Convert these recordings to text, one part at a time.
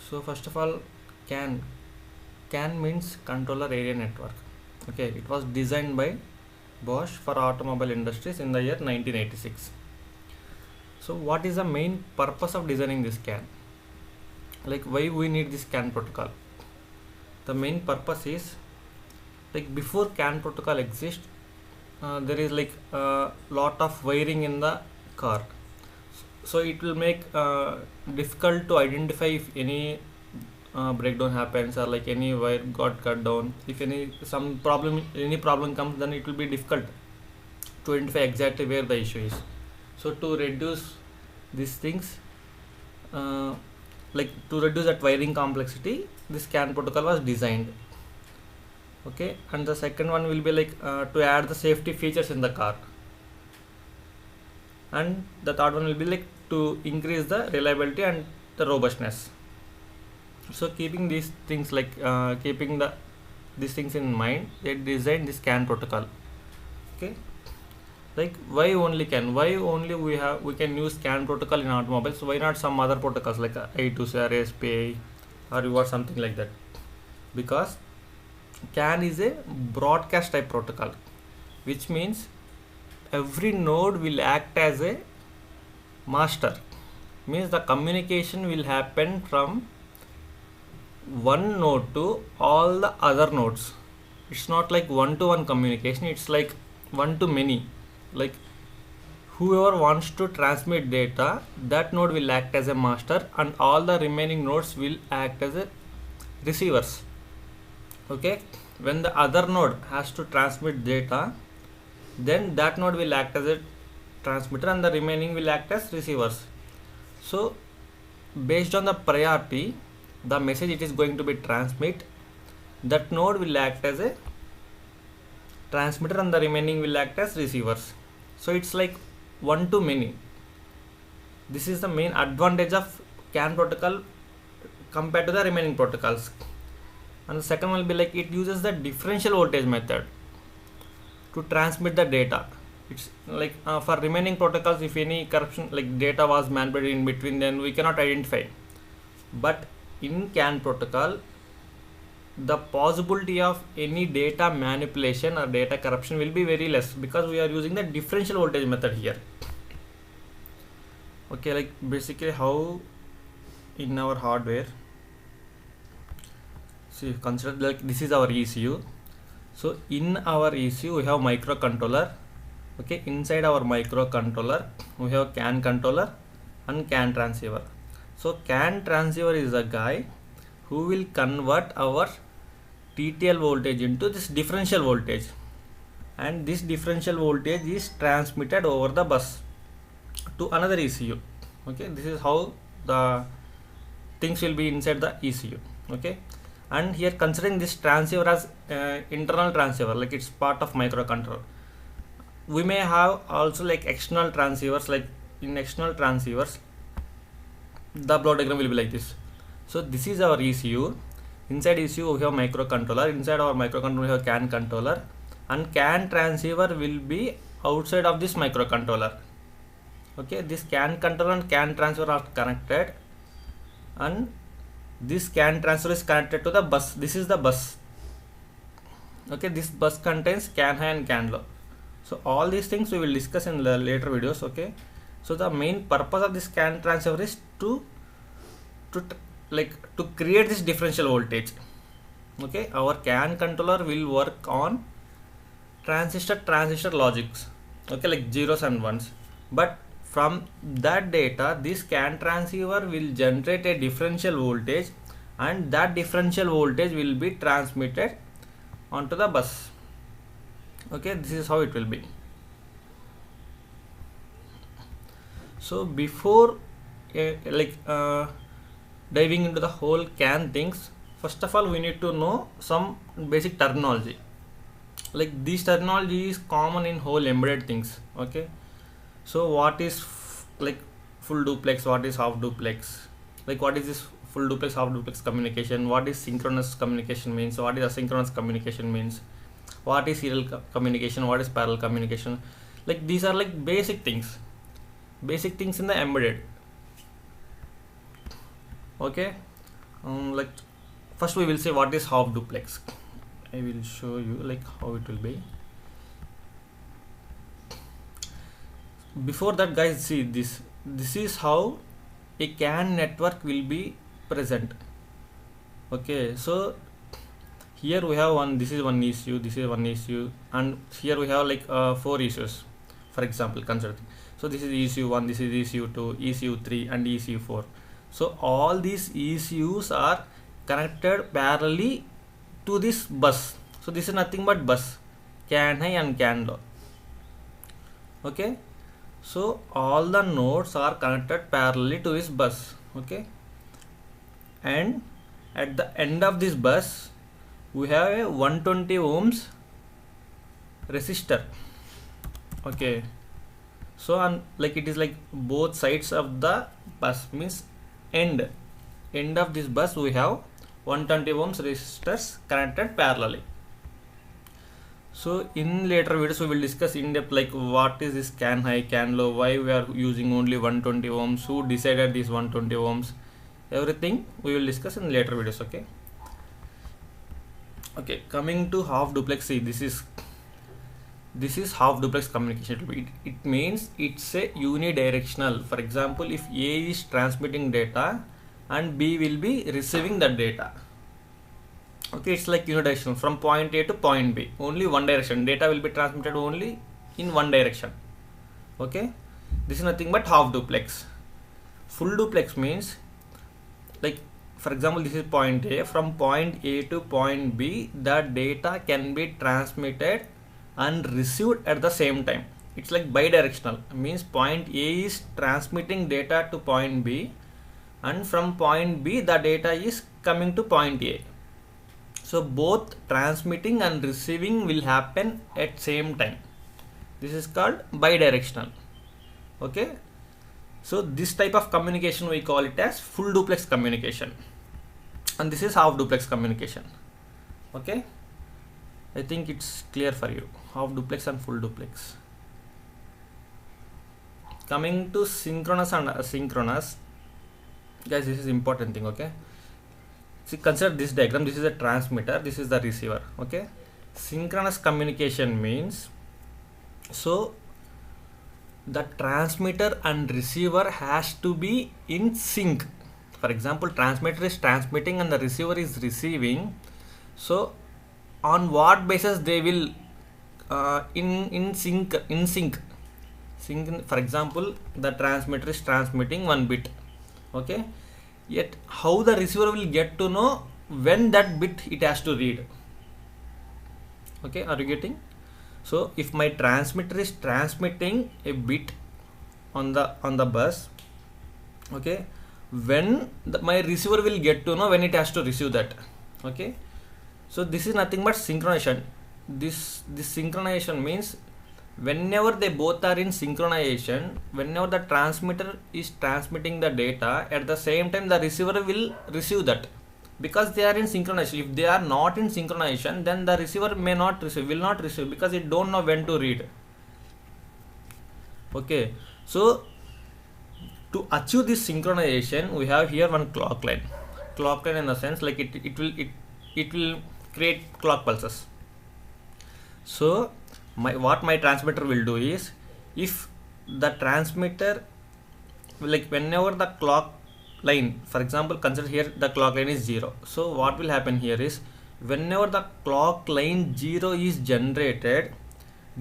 So first of all, CAN. CAN means Controller Area Network. Okay, it was designed by Bosch for automobile industries in the year 1986. So what is the main purpose of designing this CAN? Like why we need this CAN protocol? The main purpose is, like, before CAN protocol exists, there is like a lot of wiring in the car, so it will make difficult to identify if any breakdown happens, or like any wire got cut down. If any problem comes, then it will be difficult to identify exactly where the issue is. So to reduce these things, uh, like to reduce that wiring complexity, this CAN protocol was designed. Okay, and the second one will be like to add the safety features in the car, and the third one will be like to increase the reliability and the robustness. So keeping these things, like keeping these things in mind, they designed this CAN protocol. Okay, like why only CAN? Why only we can use CAN protocol in automobiles? Why not some other protocols like I2C or ASPI or something like that? Because CAN is a broadcast type protocol, which means every node will act as a master. Means the communication will happen from one node to all the other nodes. It's not like one-to-one communication, it's like one to many. Like whoever wants to transmit data, that node will act as a master, and all the remaining nodes will act as a receivers. Okay, when the other node has to transmit data, then that node will act as a transmitter and the remaining will act as receivers. So based on the priority, the message it is going to be transmit, that node will act as a transmitter and the remaining will act as receivers. So it's like one to many. This is the main advantage of CAN protocol compared to the remaining protocols. And the second one will be like it uses the differential voltage method to transmit the data. It's like for remaining protocols, if any corruption like data was manipulated in between, then we cannot identify. But in CAN protocol, the possibility of any data manipulation or data corruption will be very less, because we are using the differential voltage method here. Okay, like basically how in our hardware, so consider like this is our ECU. So in our ECU we have microcontroller. Okay, inside our microcontroller we have CAN controller and CAN transceiver. So CAN transceiver is a guy who will convert our TTL voltage into this differential voltage, and this differential voltage is transmitted over the bus to another ECU. Okay, this is how the things will be inside the ECU. Okay, and here considering this transceiver as internal transceiver, like it's part of microcontroller, we may have also like external transceivers. Like in external transceivers, the block diagram will be like this. So this is our ECU. Inside ECU we have microcontroller. Inside our microcontroller we have CAN controller, and CAN transceiver will be outside of this microcontroller. Okay, this CAN controller and CAN transceiver are connected, and this CAN transceiver is connected to the bus. This is the bus. Okay, this bus contains CAN high and CAN low. So all these things we will discuss in the later videos. Okay, so the main purpose of this CAN transceiver is to create this differential voltage. Okay, our CAN controller will work on transistor logics. Okay, like zeros and ones, but from that data this CAN transceiver will generate a differential voltage, and that differential voltage will be transmitted onto the bus. Okay, this is how it will be. So before diving into the whole CAN things, first of all we need to know some basic terminology. Like this terminology is common in whole embedded things. Okay, so what is like full duplex, what is half duplex, like what is this full duplex, half duplex communication, what is synchronous communication means, what is asynchronous communication means, what is serial communication, what is parallel communication. Like these are like basic things in the embedded. Okay, Like first we will say what is half duplex. I will show you like how it will be. Before that, guys, see this is how a CAN network will be present. Okay, so here we have one, this is one issue, this is one issue, and here we have like 4 issues, for example, consider. So this is issue 1, this is issue 2, issue 3 and issue 4. So all these issues are connected parallelly to this bus. So this is nothing but bus, CAN high and CAN low. Okay, so all the nodes are connected parallelly to this bus. Okay, and at the end of this bus we have a 120 ohms resistor. Okay, so and like it is like both sides of the bus, means end of this bus we have 120 ohms resistors connected parallelly. So in later videos we will discuss in depth like what is this CAN high, CAN low, why we are using only 120 ohms, who decided this 120 ohms, everything we will discuss in later videos. Okay, coming to half duplex. See, this is half duplex communication. It means it's a unidirectional. For example, if A is transmitting data and B will be receiving the data. Okay, it's like unidirectional from point A to point B, only one direction. Data will be transmitted only in one direction. Okay, this is nothing but half duplex. Full duplex means, like for example, this is point A. From point A to point B, the data can be transmitted and received at the same time. It's like bidirectional, means point A is transmitting data to point B, and from point B the data is coming to point A. So both transmitting and receiving will happen at same time. This is called bidirectional. Okay, so this type of communication we call it as full duplex communication, and this is half duplex communication. Okay, I think it's clear for you, half duplex and full duplex. Coming to synchronous and asynchronous, guys, this is important thing. Okay, see, consider this diagram. This is a transmitter, this is the receiver. Okay, synchronous communication means, so the transmitter and receiver has to be in sync. For example, transmitter is transmitting and the receiver is receiving. So on what basis they will in sync. For example, the transmitter is transmitting 1 bit. Okay, yet how the receiver will get to know when that bit it has to read? Okay, are you getting? So if my transmitter is transmitting a bit on the bus, okay, when my receiver will get to know when it has to receive that. Okay, so this is nothing but synchronization. This synchronization means whenever they both are in synchronization, whenever the transmitter is transmitting the data, at the same time the receiver will receive that, because they are in synchronization. If they are not in synchronization, then the receiver will not receive, because it don't know when to read. Okay, so to achieve this synchronization, we have here one clock line in the sense like it will create clock pulses. So what my transmitter will do is, if the transmitter, like whenever the clock line, for example, consider here the clock line is 0. So what will happen here is, whenever the clock line 0 is generated,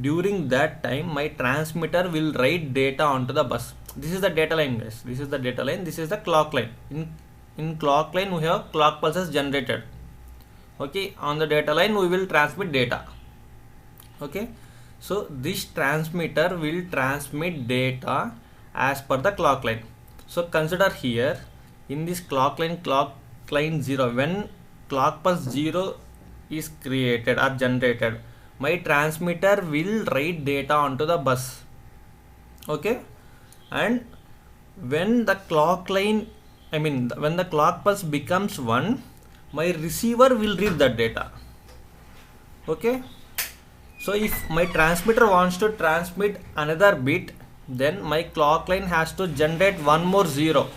during that time my transmitter will write data onto the bus. This is the data line, guys. This is the data line, this is the clock line. In clock line we have clock pulses generated. Okay, on the data line we will transmit data. Okay, so this transmitter will transmit data as per the clock line. So consider here in this clock line 0, when clock pulse 0 is created or generated, my transmitter will write data onto the bus. Okay, and when the clock line, when the clock pulse becomes 1, my receiver will read that data. Okay, so if my transmitter wants to transmit another bit, then my clock line has to generate one more 0.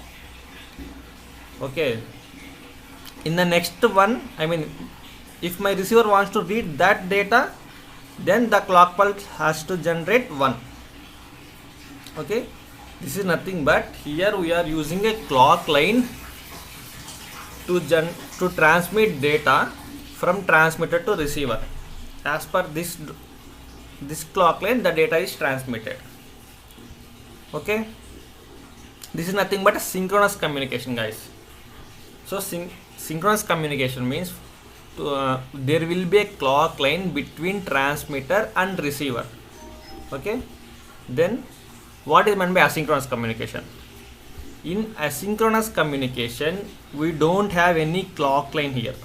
Okay, in the next one, I mean, if my receiver wants to read that data, then the clock pulse has to generate 1. Okay, this is nothing but here we are using a clock line to transmit data from transmitter to receiver. As per this clock line, the data is transmitted. Okay, this is nothing but a synchronous communication, guys. So synchronous communication means there will be a clock line between transmitter and receiver. Okay, then what is meant by asynchronous communication? In asynchronous communication, we don't have any clock line here.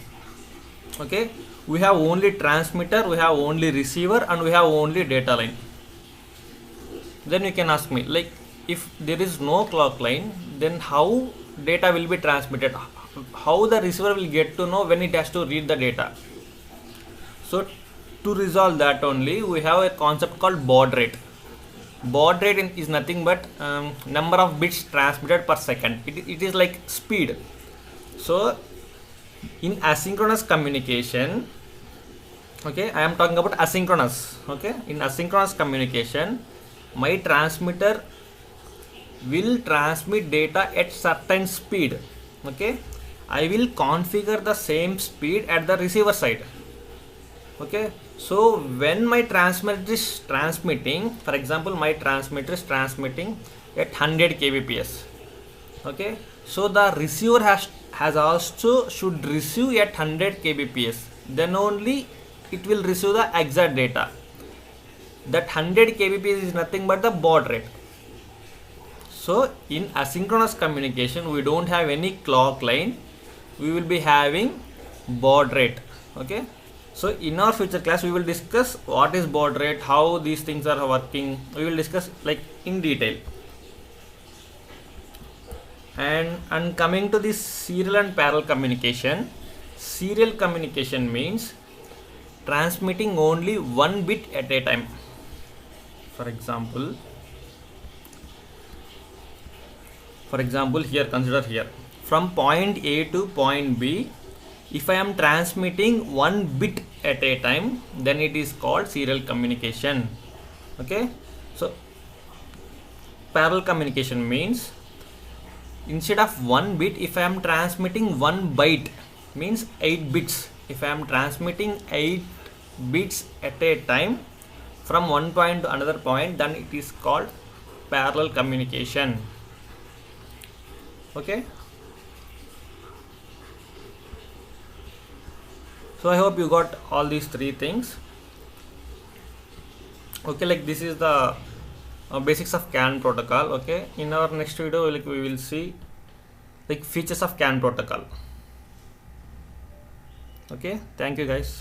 Okay, we have only transmitter, we have only receiver, and we have only data line. Then you can ask me, like, if there is no clock line, then how data will be transmitted? How the receiver will get to know when it has to read the data? So to resolve that only, we have a concept called baud rate. Baud rate is nothing but number of bits transmitted per second. It is like speed. So in asynchronous communication, okay, I am talking about asynchronous. Okay, in asynchronous communication, my transmitter will transmit data at certain speed. Okay, I will configure the same speed at the receiver side. Okay, so when my transmitter is transmitting, for example, my transmitter is transmitting at 100 kbps. Okay, so the receiver has also should receive at 100 kbps. Then only it will receive the exact data. That 100 kbps is nothing but the baud rate. So in asynchronous communication, we don't have any clock line. We will be having baud rate. Okay, so in our future class, we will discuss what is baud rate, how these things are working. We will discuss like in detail. And coming to this serial and parallel communication, serial communication means transmitting only one bit at a time. For example, here, consider here, from point A to point B, if I am transmitting one bit at a time, then it is called serial communication. Okay, so parallel communication means instead of one bit, if I am transmitting 1 byte, means 8 bits. If I am transmitting 8 bits at a time from one point to another point, then it is called parallel communication. Okay, so I hope you got all these 3 things. Okay, like this is the basics of CAN protocol. Okay, in our next video, like we will see like features of CAN protocol. Okay, thank you guys.